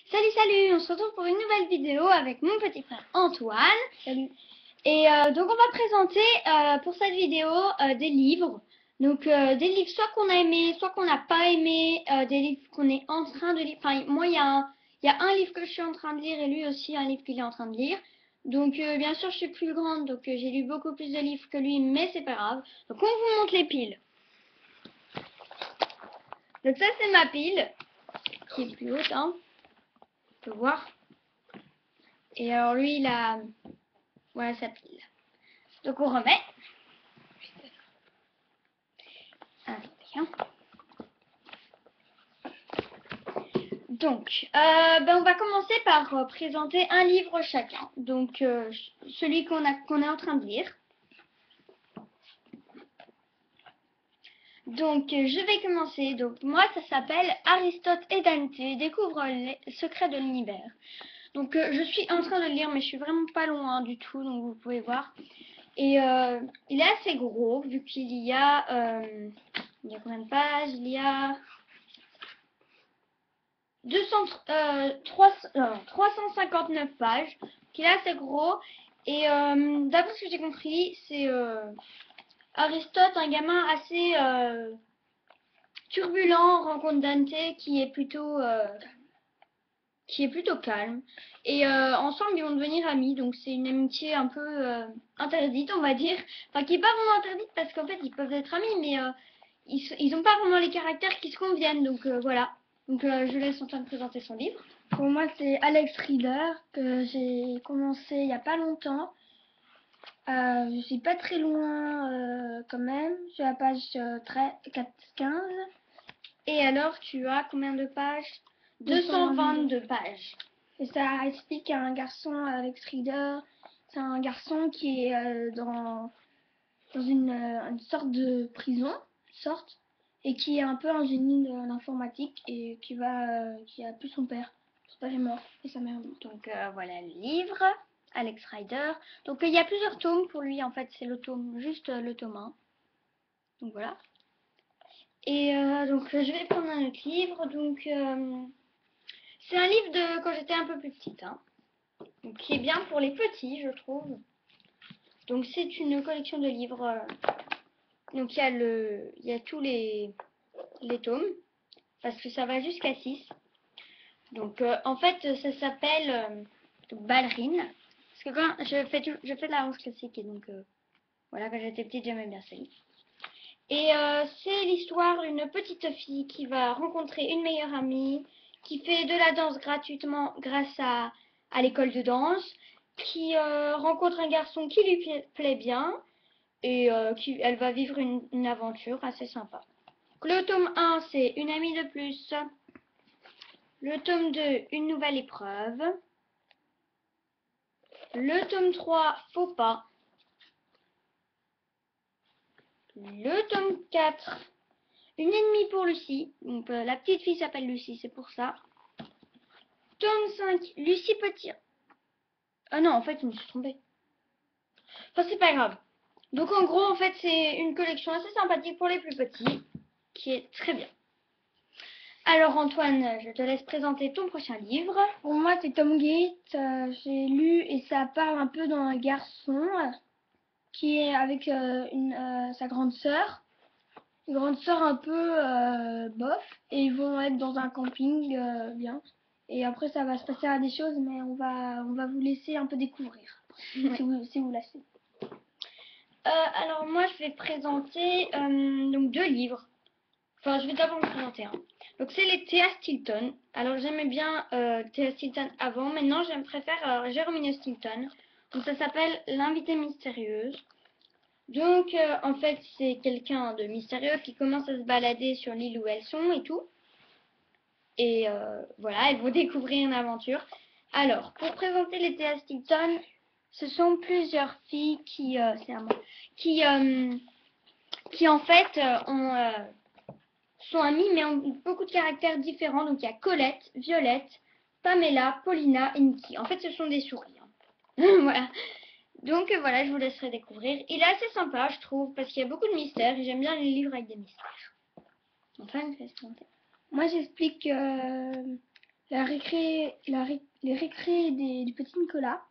Salut, on se retrouve pour une nouvelle vidéo avec mon petit frère Antoine. Salut. Et donc on va présenter pour cette vidéo des livres. Donc des livres soit qu'on a aimé, soit qu'on n'a pas aimé, des livres qu'on est en train de lire. Enfin moi il y a un livre que je suis en train de lire et lui aussi un livre qu'il est en train de lire. Donc bien sûr je suis plus grande, donc j'ai lu beaucoup plus de livres que lui, mais c'est pas grave. Donc on vous montre les piles. Donc ça c'est ma pile, qui est plus haute, hein. On peut voir. Et alors lui il a... Voilà sa pile. Donc on remet. Attendez, hein. Donc, on va commencer par présenter un livre chacun. Donc, celui qu'on est en train de lire. Donc, je vais commencer. Donc, moi, ça s'appelle Aristote et Dante découvrent les secrets de l'univers. Donc, je suis en train de le lire, mais je suis vraiment pas loin du tout, donc vous pouvez voir. Et il est assez gros, vu qu'il y a... il y a combien de pages? Il y a 359 pages, qui est assez gros. Et d'après ce que j'ai compris, c'est Aristote, un gamin assez turbulent, rencontre Dante qui est plutôt calme. Et ensemble, ils vont devenir amis. Donc c'est une amitié un peu interdite, on va dire. Enfin, qui est pas vraiment interdite parce qu'en fait, ils peuvent être amis, mais ils ont pas vraiment les caractères qui se conviennent. Donc voilà. Donc je laisse Antoine présenter son livre. Pour moi, c'est Alex Rider que j'ai commencé il n'y a pas longtemps. Je suis pas très loin quand même. Je suis à la page 15. Et alors, tu as combien de pages? 222 pages. Et ça explique un garçon, Alex Rider. C'est un garçon qui est dans une sorte de prison, et qui est un peu un génie de l'informatique et qui a plus son père. Son père est mort et sa mère est morte. Donc voilà le livre, Alex Rider. Donc il y a plusieurs tomes pour lui, en fait, c'est le tome, juste le tome 1. Donc voilà. Et donc je vais prendre un autre livre. Donc c'est un livre de quand j'étais un peu plus petite, hein. Donc, qui est bien pour les petits, je trouve. Donc c'est une collection de livres. Donc il y a tous les tomes, parce que ça va jusqu'à 6. Donc en fait ça s'appelle Ballerine. Parce que quand je fais de la danse classique, et donc voilà, quand j'étais petite j'aimais bien ça. Et c'est l'histoire d'une petite fille qui va rencontrer une meilleure amie, qui fait de la danse gratuitement grâce à l'école de danse, qui rencontre un garçon qui lui plaît bien, et elle va vivre une aventure assez sympa. Donc, le tome 1, c'est une amie de plus. Le tome 2, une nouvelle épreuve. Le tome 3, faux pas. Le tome 4, une ennemie pour Lucie. Donc la petite fille s'appelle Lucie, c'est pour ça. Tome 5, Lucie Petit. Ah non, en fait, je me suis trompée. Enfin, c'est pas grave. Donc en gros, en fait, c'est une collection assez sympathique pour les plus petits, qui est très bien. Alors Antoine, je te laisse présenter ton prochain livre. Pour moi, c'est Tom Gates. J'ai lu et ça parle un peu d'un garçon qui est avec sa grande sœur. Une grande sœur un peu bof. Et ils vont être dans un camping bien. Et après, ça va se passer à des choses, mais on va vous laisser un peu découvrir. Si vous lâchez. Alors moi, je vais présenter donc 2 livres. Enfin, je vais d'abord vous présenter un. Donc c'est les Théa Stilton. Alors j'aimais bien Théa Stilton avant, maintenant je préfère Jeremiah Stilton. Donc ça s'appelle L'invitée mystérieuse. Donc en fait c'est quelqu'un de mystérieux qui commence à se balader sur l'île où elles sont et tout. Et voilà, elles vont découvrir une aventure. Alors, pour présenter les Théa Stilton, ce sont plusieurs filles qui en fait sont amies mais ont beaucoup de caractères différents. Donc il y a Colette, Violette, Pamela, Paulina et Nikki. En fait, ce sont des souris, hein. Voilà. Donc voilà, je vous laisserai découvrir. Il est assez sympa, je trouve, parce qu'il y a beaucoup de mystères et j'aime bien les livres avec des mystères. Enfin, je vais se présenter. Moi, j'explique les récrés du petit Nicolas.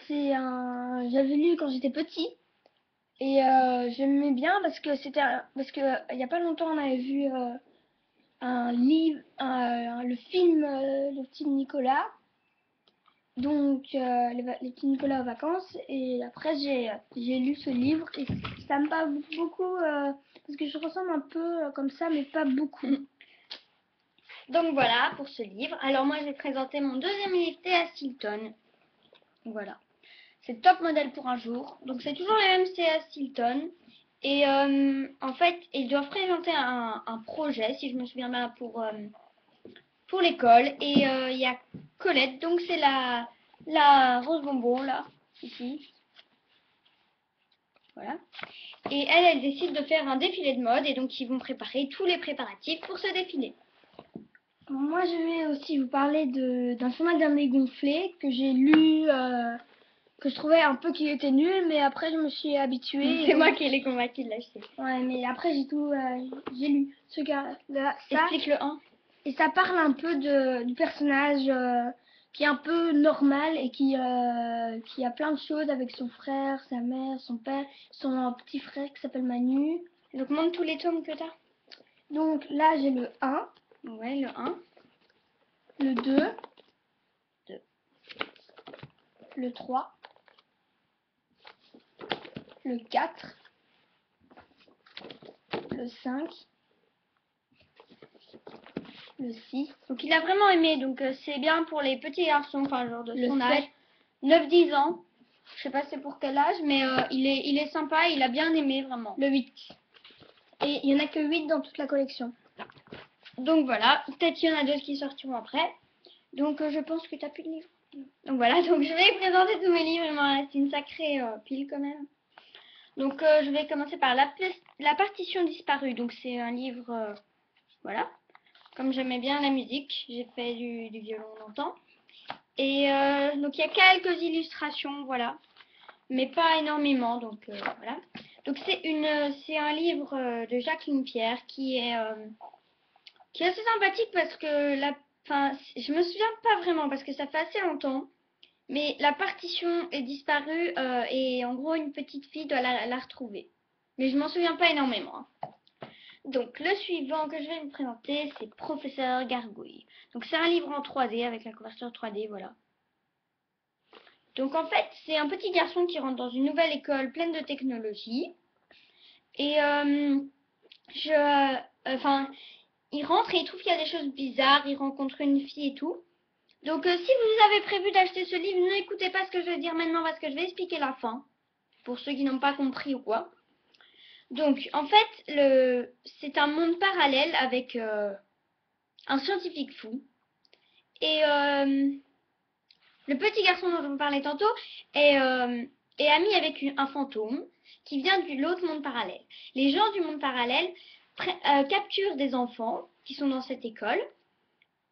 J'avais lu quand j'étais petit et j'aimais bien parce que il y a pas longtemps on avait vu un livre, le film Le petit Nicolas. Donc les petits Nicolas aux vacances et après j'ai lu ce livre et ça me parle beaucoup parce que je ressemble un peu comme ça mais pas beaucoup. Donc voilà pour ce livre. Alors moi je vais présenter mon deuxième livre, Théa Stilton. Voilà. C'est Top modèle pour un jour. Donc c'est toujours les mêmes Théa Stilton. Et en fait, ils doivent présenter un projet, si je me souviens bien, pour l'école. Et il y a Colette, donc c'est la rose bonbon là, ici. Voilà. Et elle décide de faire un défilé de mode et donc ils vont préparer tous les préparatifs pour ce défilé. Moi je vais aussi vous parler d'un chemin d'un gonflé que j'ai lu, que je trouvais un peu qu'il était nul, mais après je me suis habituée. C'est moi qui l'ai convaincu de l'acheter. Ouais, mais après j'ai lu ce gars-là, ça. Explique le 1. Et ça parle un peu du personnage qui est un peu normal et qui a plein de choses avec son frère, sa mère, son père, son petit frère qui s'appelle Manu. Donc montre tous les tomes que t'as. Donc là j'ai le 1. Ouais, le 1. Le 2. Le 3. Le 4. Le 5. Le 6. Donc il a vraiment aimé, donc c'est bien pour les petits garçons, enfin genre de son âge. 7. 9-10 ans. Je sais pas c'est pour quel âge, mais il est sympa, il a bien aimé vraiment. Le 8. Et il n'y en a que 8 dans toute la collection. Donc voilà, peut-être qu'il y en a d'autres qui sortiront après. Donc je pense que tu n'as plus de livres. Donc voilà, donc je vais présenter tous mes livres, il m'en reste une sacrée pile quand même. Donc je vais commencer par la partition disparue. Donc c'est un livre, voilà. Comme j'aimais bien la musique, j'ai fait du violon longtemps. Et donc il y a quelques illustrations, voilà. Mais pas énormément, donc voilà. Donc c'est un livre de Jacqueline Pierre qui est assez sympathique parce que enfin, je me souviens pas vraiment parce que ça fait assez longtemps. Mais la partition est disparue et en gros une petite fille doit la retrouver. Mais je m'en souviens pas énormément, hein. Donc le suivant que je vais vous présenter, c'est Professeur Gargouille. Donc c'est un livre en 3D avec la couverture 3D, voilà. Donc en fait, c'est un petit garçon qui rentre dans une nouvelle école pleine de technologie. Et enfin, il rentre et il trouve qu'il y a des choses bizarres, il rencontre une fille et tout. Donc si vous avez prévu d'acheter ce livre, n'écoutez pas ce que je vais dire maintenant parce que je vais expliquer la fin. Pour ceux qui n'ont pas compris ou quoi. Donc en fait, c'est un monde parallèle avec un scientifique fou. Et le petit garçon dont je vous parlais tantôt est ami avec un fantôme qui vient de l'autre monde parallèle. Les gens du monde parallèle capturent des enfants qui sont dans cette école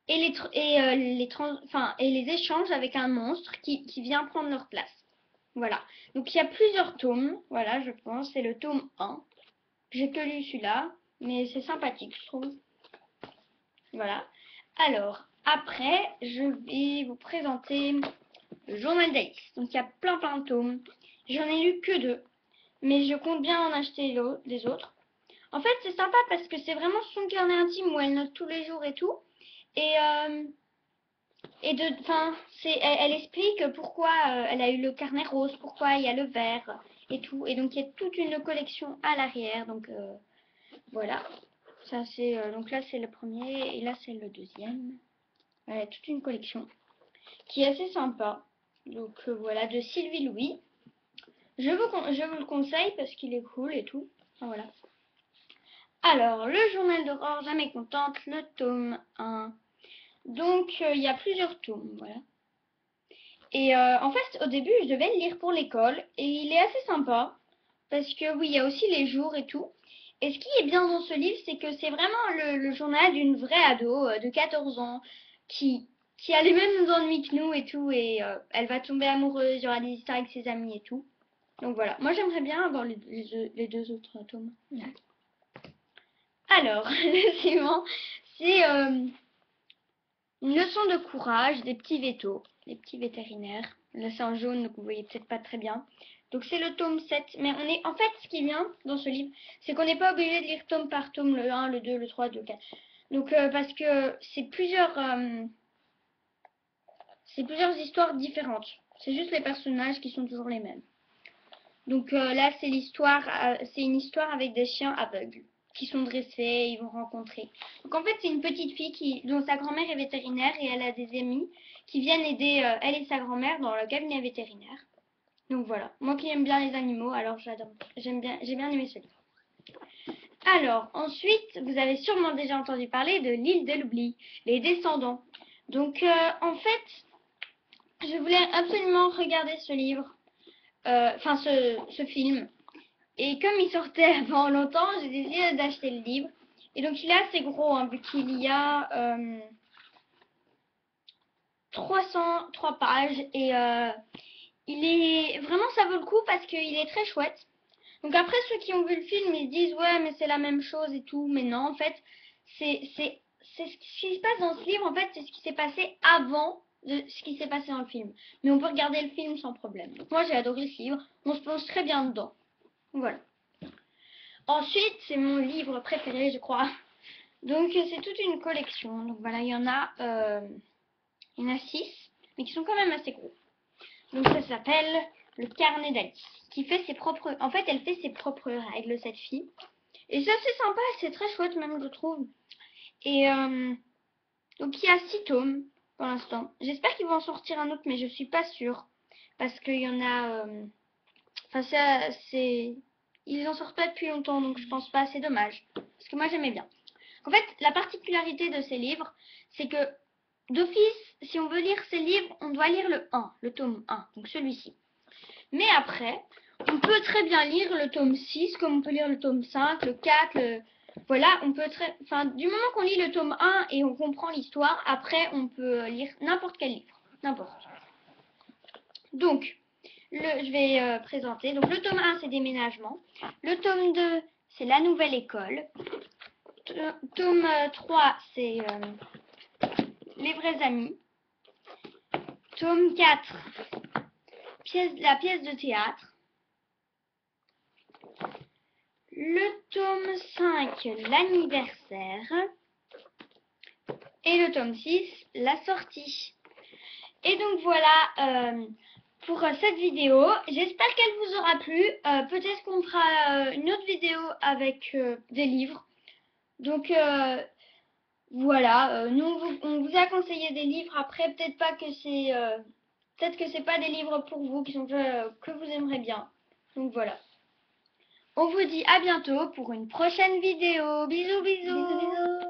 et les échangent avec un monstre qui vient prendre leur place. Voilà. Donc il y a plusieurs tomes, voilà, je pense, c'est le tome 1. J'ai que lu celui-là, mais c'est sympathique, je trouve. Voilà. Alors, après, je vais vous présenter le journal d'Alice. Donc il y a plein de tomes. J'en ai lu que 2, mais je compte bien en acheter les autres. En fait, c'est sympa parce que c'est vraiment son carnet intime où elle note tous les jours et tout. Et elle explique pourquoi elle a eu le carnet rose, pourquoi il y a le vert et tout. Et donc il y a toute une collection à l'arrière. Donc voilà. Ça c'est donc là c'est le premier et là c'est le deuxième. Voilà, toute une collection qui est assez sympa. Donc voilà, de Sylvie Louis. Je vous le conseille parce qu'il est cool et tout. Enfin, voilà. Alors, le journal d'Aurore, jamais contente, le tome 1. Donc, il y a plusieurs tomes, voilà. Et en fait, au début, je devais le lire pour l'école. Et il est assez sympa. Parce que oui, il y a aussi les jours et tout. Et ce qui est bien dans ce livre, c'est que c'est vraiment le journal d'une vraie ado de 14 ans qui a les mêmes ennuis que nous et tout. Et elle va tomber amoureuse, il y aura des histoires avec ses amis et tout. Donc voilà, moi j'aimerais bien avoir les deux autres tomes. Ouais. Alors, le suivant, c'est Une leçon de courage, des petits vétos, des petits vétérinaires. Là c'est en jaune donc vous voyez peut-être pas très bien. Donc c'est le tome 7. Mais on est en fait ce qui vient dans ce livre, c'est qu'on n'est pas obligé de lire tome par tome, le 1, le 2, le 3, le 4. Donc parce que c'est plusieurs histoires différentes. C'est juste les personnages qui sont toujours les mêmes. Donc là, c'est une histoire avec des chiens aveugles qui sont dressés, ils vont rencontrer. Donc en fait, c'est une petite fille dont sa grand-mère est vétérinaire et elle a des amis qui viennent aider elle et sa grand-mère dans le cabinet vétérinaire. Donc voilà, moi qui aime bien les animaux, alors j'ai bien aimé ce livre. Alors ensuite, vous avez sûrement déjà entendu parler de l'île de l'oubli, les descendants. Donc en fait, je voulais absolument regarder ce livre. Enfin ce film. Et comme il sortait avant longtemps, j'ai décidé d'acheter le livre. Et donc il est assez gros, hein, vu qu'il y a 303 pages. Et il est vraiment, ça vaut le coup parce qu'il est très chouette. Donc après, ceux qui ont vu le film, ils se disent ouais mais c'est la même chose et tout. Mais non, en fait, c'est ce qui se passe dans ce livre, en fait, c'est ce qui s'est passé avant de ce qui s'est passé dans le film. Mais on peut regarder le film sans problème. Donc moi j'ai adoré ce livre, on se plonge très bien dedans. Voilà. Ensuite, c'est mon livre préféré, je crois. Donc c'est toute une collection. Donc voilà, il y en a 6, mais qui sont quand même assez gros. Donc ça s'appelle le carnet d'Alice, qui fait ses propres. En fait, elle fait ses propres règles, cette fille. Et c'est assez sympa, c'est très chouette même, je trouve. Et donc il y a 6 tomes pour l'instant. J'espère qu'ils vont en sortir un autre, mais je suis pas sûre. Parce qu'il y en a... Enfin, ils en sortent pas depuis longtemps, donc je pense pas, c'est dommage. Parce que moi j'aimais bien. En fait, la particularité de ces livres, c'est que d'office, si on veut lire ces livres, on doit lire le 1, le tome 1, donc celui-ci. Mais après, on peut très bien lire le tome 6, comme on peut lire le tome 5, le 4, voilà, on peut enfin, du moment qu'on lit le tome 1 et on comprend l'histoire, après on peut lire n'importe quel livre, n'importe. Donc, je vais présenter. Donc le tome 1, c'est Déménagement. Le tome 2, c'est La Nouvelle École. Tome 3, c'est Les Vrais Amis. Tome 4, la pièce de théâtre. Le tome 5, L'anniversaire. Et le tome 6, La sortie. Et donc voilà pour cette vidéo. J'espère qu'elle vous aura plu. Peut-être qu'on fera une autre vidéo avec des livres. Donc voilà, nous on vous a conseillé des livres. Après peut-être pas que peut-être que c'est pas des livres pour vous qui sont que vous aimerez bien. Donc voilà. On vous dit à bientôt pour une prochaine vidéo. Bisous bisous. Bisous, bisous.